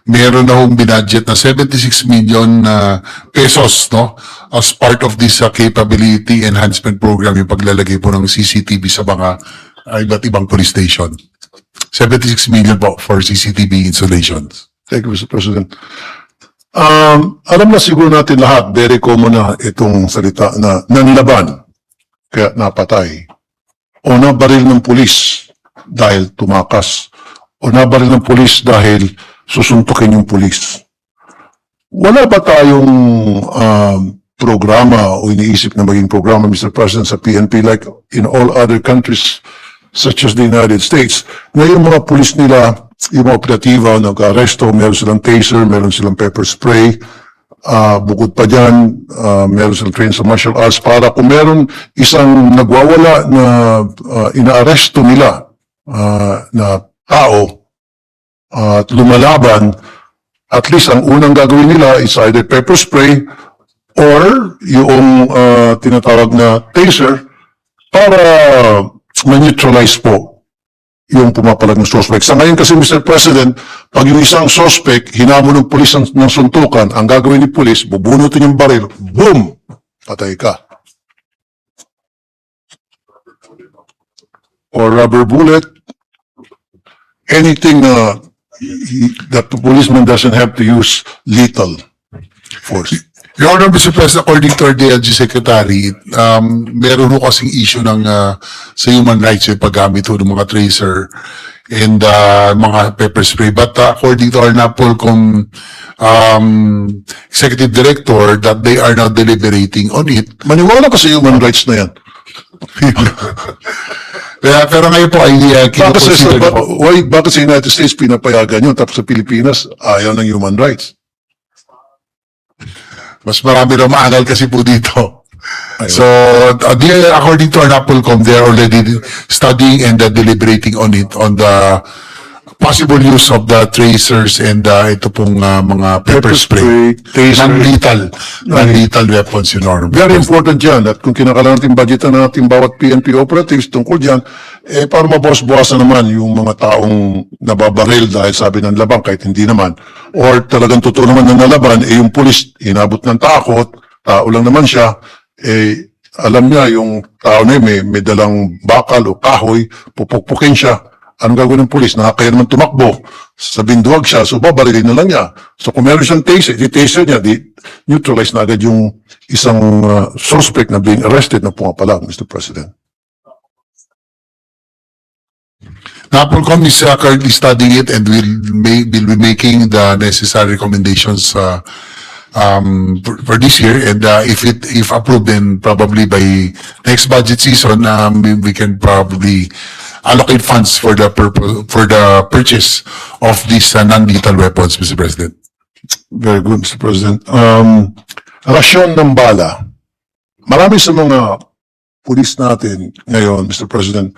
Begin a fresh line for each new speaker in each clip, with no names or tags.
meron na hong binudget na 76 million pesos, no? As part of this capability enhancement program, yung paglalagay po ng CCTV sa mga iba't ibang police station. 76 million po for CCTV installations.
Thank you, Mr. President. Alam na siguro natin lahat, very common na itong salita na nanlaban, kaya napatay. O nabaril ng pulis dahil tumakas. O nabaril ng pulis dahil susuntukin yung pulis. Wala ba tayong programa o iniisip na maging programa, Mr. President, sa PNP like in all other countries such as the United States, na yung mga pulis nila, yung mga operatiba, nag-aresto, meron silang taser, meron silang pepper spray, bukod pa dyan, meron silang train sa martial arts para kung meron isang nagwawala na inaaresto nila na tao at lumalaban, at least ang unang gagawin nila is either pepper spray or yung tinatawag na taser para ma-neutralize po yung pumapalag ng suspect. Sa ngayon kasi, Mr. President, pag yung isang suspect, hinamon ng pulis ng suntukan, ang gagawin ni pulis, bubunutin yung baril, boom! Patay ka. Or rubber bullet, anything that the policeman doesn't have to use lethal force.
Your Honor, Mr. President, according to our DLG Secretary, meron ho kasing issue ng sa human rights yung paggamit ho ng mga tracer and mga pepper spray. But according to our NAPOLCOM Executive Director, that they are now deliberating on it.
Maniwala ka sa human rights na yan.
Pero ngayon po ay
Bakit bakit sa United States pinapayagan yun, tapos sa Pilipinas ayaw ng human rights?
Mas marami na maagal kasi po dito. So, according to our NAPOLCOM, they are already studying and deliberating on it, on the possible use of the tracers and ito pong mga pepper spray. Non-lethal weapons, Your Honor.
Very important yan at kung kinakailangan natin budgetan natin bawat PNP operatives tungkol dyan, para mabawas-bawasan naman yung mga taong nababaril dahil sabi ng labang kahit hindi naman. Or talagang totoo naman na nalaban, yung pulis inabot ng takot, tao lang naman siya, alam niya yung tao na yun, may dalang bakal o kahoy, pupukpukin siya. Anong gagawin ng pulis? Nakakaya naman tumakbo. Sabihin duwag siya, so babarilin na lang niya. So kung meron siyang taser, di-taser niya, di-neutralize na agad yung isang suspect na being arrested na pumapalag, Mr. President.
NAPOLCOM is currently studying it and will be making the necessary recommendations for this year. And if approved, then probably by next budget season, we can probably allocate funds for the purchase of these non-lethal weapons, Mr. President.
Very good, Mr. President. Rasyon ng bala. Marami sa mga pulis natin ngayon, Mr. President,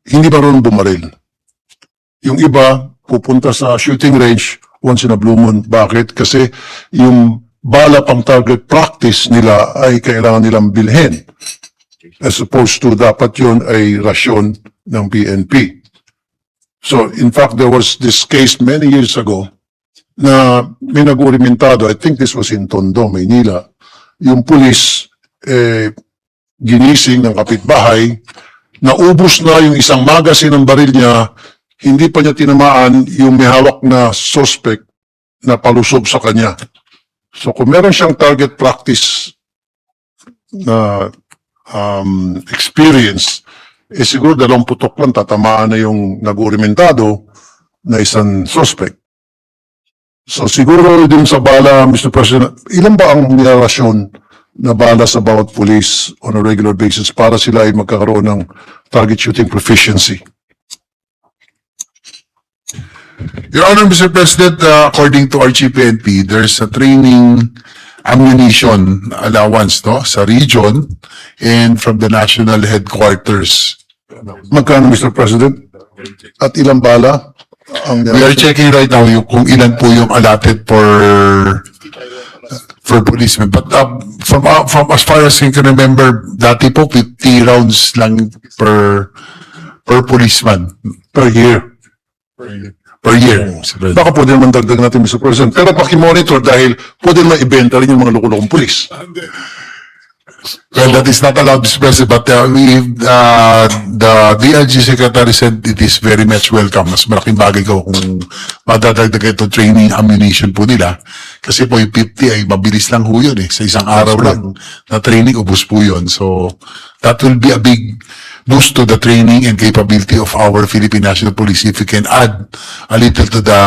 hindi marunong bumaril. Yung iba, pupunta sa shooting range once in a blue moon. Bakit? Kasi yung bala pang target practice nila ay kailangan nilang bilhin. As opposed to dapat yun ay rasyon ng PNP. So, in fact, there was this case many years ago na may nag-urimentado, I think this was in Tondo, Maynila, yung pulis ginising ng kapitbahay, naubos na yung isang magasin ng baril niya, hindi pa niya tinamaan yung may hawak na suspect na palusob sa kanya. So kung meron siyang target practice na experience, siguro 2 putok lang tatamaan na yung nag-urimentado na isang suspect. So siguro din sa bala, Mr. President, ilan ba ang nilarasyon na bala sa bawat police on a regular basis para sila ay magkakaroon ng target shooting proficiency?
Your Honor, Mr. President, according to our GPNP, there's a training ammunition allowance sa region and from the national headquarters.
Magkano, Mr. President? At ilang bala?
We are checking right now kung ilan po yung allotted for policemen. But from as far as I can remember, dati po 50 rounds lang per policeman
Per year.
Per year, Mr. President.
Baka pwede naman dagdag natin, Mr. President. Pero pakimonitor dahil pwede naman ibenta rin yung mga loko-lokong pulis.
Well, that is not allowed, Mr. President, but the DLG Secretary said it is very much welcome. Mas malaking bagay ko kung madadagdag ito training ammunition po nila. Kasi po yung 50 ay mabilis lang ho yun eh. Sa isang araw lang na training, ubus po yun. So, that will be a big boost to the training and capability of our Philippine National Police if we can add a little to the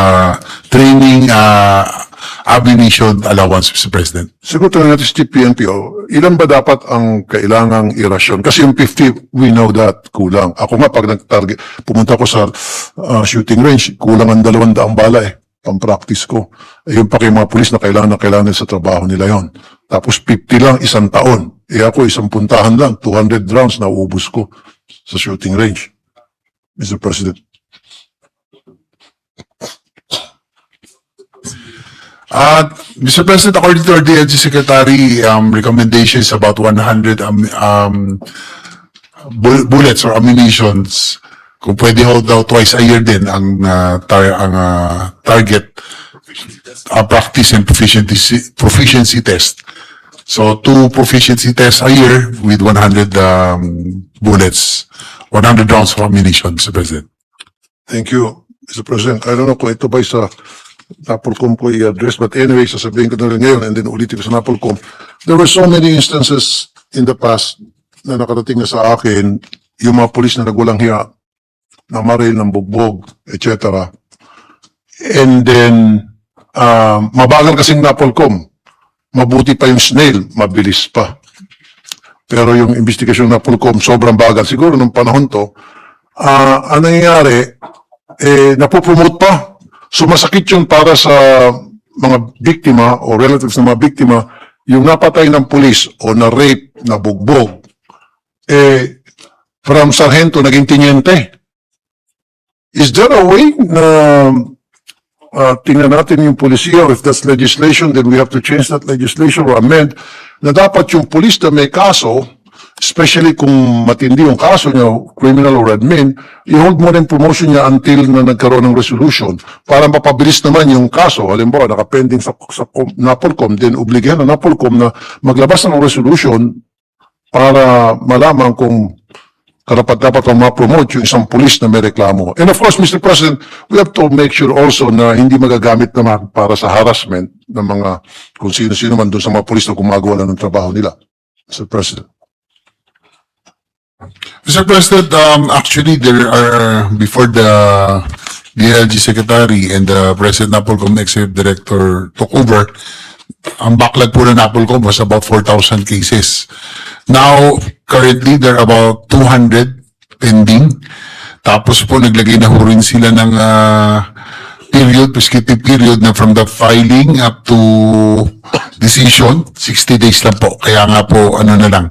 training ammunition allowance, Mr. President.
Siguro tayo natin si PNPO, ilan ba dapat ang kailangang irasyon? Kasi yung 50, we know that, kulang. Ako nga, pag nag-target, pumunta ko sa shooting range, kulang ang 200 bala eh, pang-practice ko. Yung pa kay mga pulis na kailangan sa trabaho nila yon. Tapos 50 lang, isang taon. Ako, isang puntahan lang, 200 rounds na uubos ko sa shooting range. Mr. President.
Mr. President, according to our DLG Secretary, recommendation is about 100 bullets or ammunitions. Kung pwede ho daw twice a year din ang target practice and proficiency test. So 2 proficiency tests a year with 100 bullets, 100 rounds of ammunition, Mr. President.
Thank you, Mr. President. I don't know kung ito ba sa Napolcom ko i-address, but anyway, sasabihin ko na rin ngayon and then ulitin ko sa Napolcom. There were so many instances in the past na nakarating na sa akin, yung mga pulis na nagwalang hiya, na maril ng bugbog, etc. And then, mabagal kasing Napolcom. Mabuti pa yung snail, mabilis pa. Pero yung investigasyon ng Napolcom, sobrang bagal. Siguro nung panahon to, ang nangyayari, napopromote pa. Sumasakit yun para sa mga biktima o relatives ng mga biktima, yung napatay ng pulis o na-rape, na bugbog, from sargento naging tiniente. Is there a way na tingnan natin yung polisiya, if that's legislation, then we have to change that legislation or amend, na dapat yung pulis na may kaso, especially kung matindi yung kaso niya, criminal or admin, i-hold mo rin promotion niya until na nagkaroon ng resolution para mapabilis naman yung kaso. Halimbawa, nakapending sa Napolcom, then obligahan na Napolcom na maglabas ng resolution para malaman kung karapat-dapat ang ma-promote yung isang pulis na may reklamo. And of course, Mr. President, we have to make sure also na hindi magagamit naman para sa harassment ng mga kung sino-sino man doon sa mga pulis na gumagawa na ng trabaho nila. Mr. President.
Mr. President, actually, there are, before the DLG Secretary and the President Napolcom Executive Director took over, ang backlog po ng Napolcom was about 4,000 cases. Now, currently, there are about 200 pending. Tapos po, naglagay na ho rin sila ng prescriptive period na from the filing up to decision, 60 days lang po. Kaya nga po, ano na lang,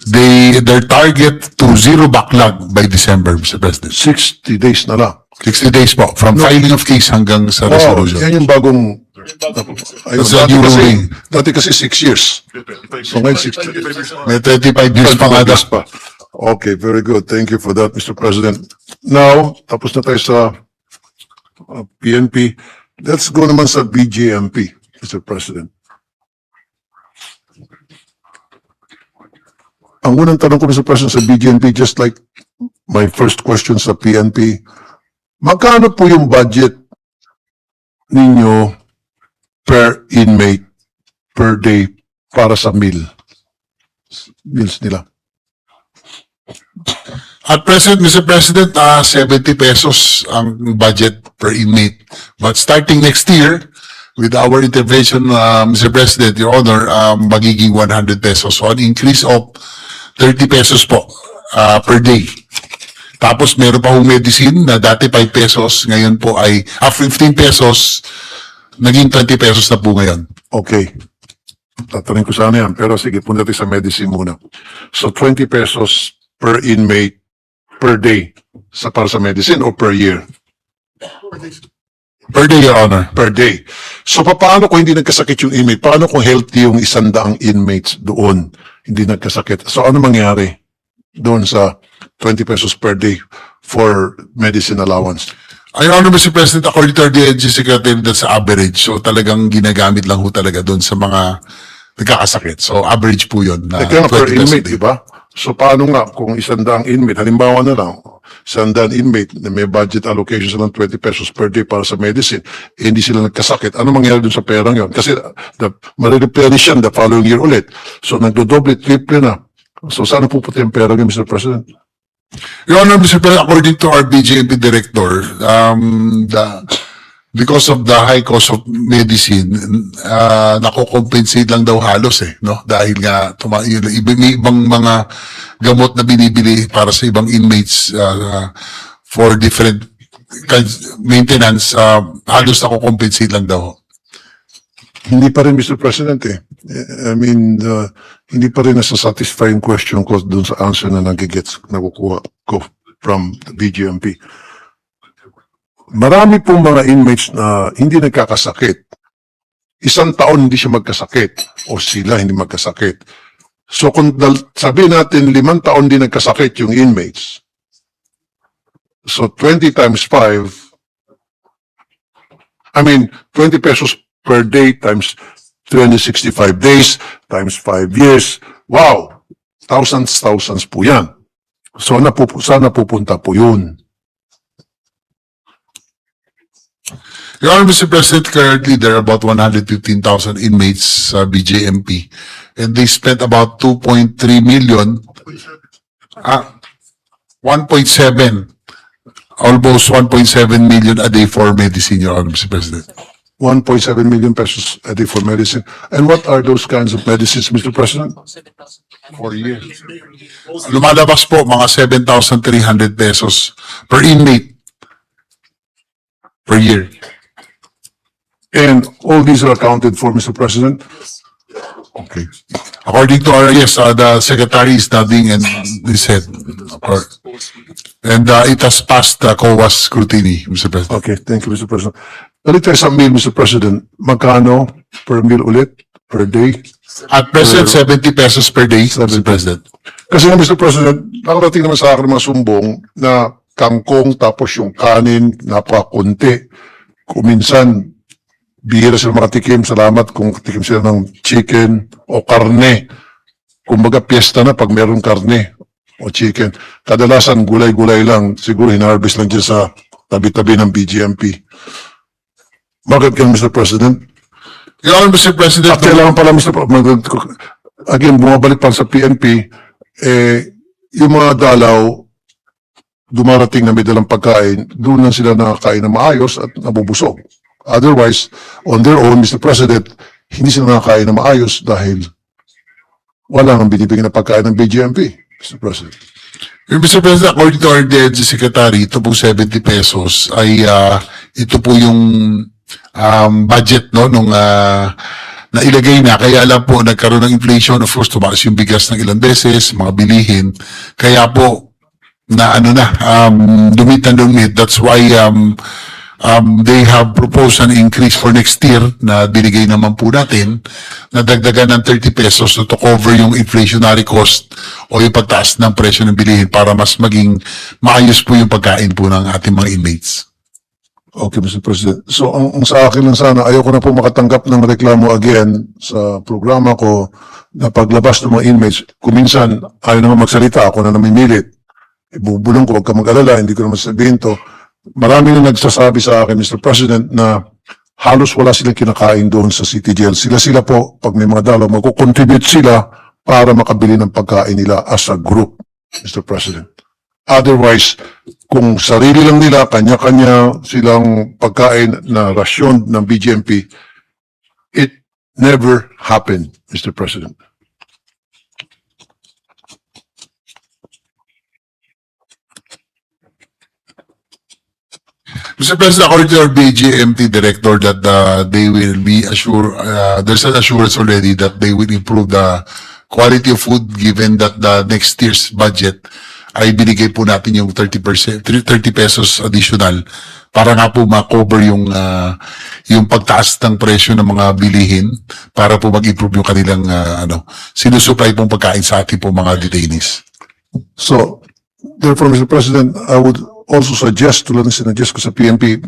their target to zero backlog by December, Mr. President.
60 days na lang.
60 days po, from filing of case hanggang sa resolution.
Yan yung bagong ayun,
That's a new ruling.
dati kasi 6 years. So ngayon 60.
May 35 years pa nga daw.
Okay, very good. Thank you for that, Mr. President. Now, tapos na tayo sa PNP. Let's go naman sa BJMP, Mr. President. Ang unang tanong ko, Mr. President, sa BJMP, just like my first question sa PNP, magkano po yung budget ninyo per inmate per day para sa meals nila?
At present, Mr. President, 70 pesos ang budget per inmate. But starting next year, with our intervention, Mr. President, Your Honor, magiging 100 pesos. So an increase of 30 pesos po per day. Tapos meron pa hong medicine na dati 5 pesos, ngayon po ay 15 pesos, naging 20 pesos na po ngayon.
Okay. Tatanungin ko sana yan. Pero sige, punta tayo sa medicine muna. So 20 pesos per inmate per day para sa medicine o per year?
Per day, Your Honor.
Per day. So paano kung hindi nagkasakit yung inmate? Paano kung healthy yung 100 inmates doon? Hindi nagkasakit. So ano mangyari doon sa 20 pesos per day for medicine allowance?
Your Honor, Mr. President, according to our DNG Secretary, that's average. So talagang ginagamit lang ho talaga doon sa mga nagkakasakit. So average po yun. Na
Kaya nga per
20 pesos a
inmate,
day.
di ba? So paano nga kung 100 inmate, halimbawa na lang, 100 inmate na may budget allocation sila ng 20 pesos per day para sa medicine, eh, hindi sila nagkasakit. Ano mangyari dun sa perang yon? Kasi marireplenish yan the following year ulit. So nagdodoble, triple na. So saan pupunta yung perang yun, Mr. President?
Your Honor, Mr. President, according to our BJMP director, because of the high cost of medicine, nako-compensate lang daw halos no? Dahil nga may ibang mga gamot na binibili para sa ibang inmates for different maintenance, halos nako-compensate lang daw.
Hindi pa rin, Mr. President, eh. I mean, hindi pa rin nasa-satisfy yung question ko dun sa answer na nakukuha ko from the BGMP. Marami pong mga inmates na hindi nagkakasakit. 1 taon hindi siya magkasakit o sila hindi magkasakit. So kung sabihin natin 5 taon din nagkasakit yung inmates, so 20 times 5, 20 pesos per day times 365 days times 5 years. Wow! Thousands po yan. So saan napupunta po yun?
Your Honor, Mr. President, currently there are about 115,000 inmates sa BJMP, and they spent about 2.3 million, 1.7, almost 1.7 million a day for medicine, Your Honor, Mr. President.
1.7 million pesos a day for medicine. And what are those kinds of medicines, Mr. President?
4 years. Lumalabas po mga 7,300 pesos per inmate per year.
And all these are accounted for, Mr. President?
Okay. According to our, yes, the secretary is nodding and he said, and it has passed the COA's scrutiny, Mr. President.
Okay, thank you, Mr. President. Balik tayo sa meal, Mr. President. Magkano per meal ulit? Per day?
At present, 70 pesos per day, Mr. President.
Kasi nga, Mr. President, nakarating naman sa akin ng mga sumbong na kangkong tapos yung kanin, napakakunti. Kuminsan, bihira sila makatikim. Salamat kung tikim sila ng chicken o karne. Kumbaga, piyesta na pag meron karne o chicken. Kadalasan, gulay-gulay lang. Siguro, hinarvest lang dyan sa tabi-tabi ng BGMP. Bakit yan, Mr. President?
Your Honor, Mr. President,
At kailangan pala, Mr. President, again, bumabalik pa sa PNP, yung mga dalaw, dumarating na may dalang pagkain, doon lang sila nakakain na maayos at nabubusog. Otherwise, on their own, Mr. President, hindi sila nakakain na maayos dahil wala nang binibigyan na pagkain ng BGMP, Mr. President.
Mr. President, according to our DNG Secretary, ito pong 70 pesos ay ito po yung budget no nung na ilagay na, kaya lang po nagkaroon ng inflation, of course tumaas yung bigas ng ilang beses, mga bilihin, kaya po na dumit na dumit. That's why they have proposed an increase for next year na binigay naman po natin na dagdagan ng 30 pesos to cover yung inflationary cost o yung pagtaas ng presyo ng bilihin para mas maging maayos po yung pagkain po ng ating mga inmates.
Okay, Mr. President. So, ang sa akin lang sana, ayoko na po makatanggap ng reklamo again sa programa ko na paglabas ng mga inmates, kuminsan ayaw naman magsalita, ako na namimilit. Ibubulong ko, huwag ka mag-alala, hindi ko naman sabihin to. Marami na nagsasabi sa akin, Mr. President, na halos wala silang kinakain doon sa City Jail. Sila po, pag may mga dalaw, magkukontribute sila para makabili ng pagkain nila as a group, Mr. President. Otherwise, kung sarili lang nila, kanya-kanya silang pagkain na rasyon ng BGMP, it never happened, Mr. President.
Mr. President, according to our BGMT director that they will be assured, there's an assurance already that they will improve the quality of food given that the next year's budget ay binigay po natin yung 30 pesos additional para nga po ma-cover yung pagtaas ng presyo ng mga bilihin para po mag-improve yung kanilang sinusupply pong pagkain sa ating po mga detainees.
So, therefore, Mr. President, I would also suggest, tulad ng sinuggest ko sa PNP,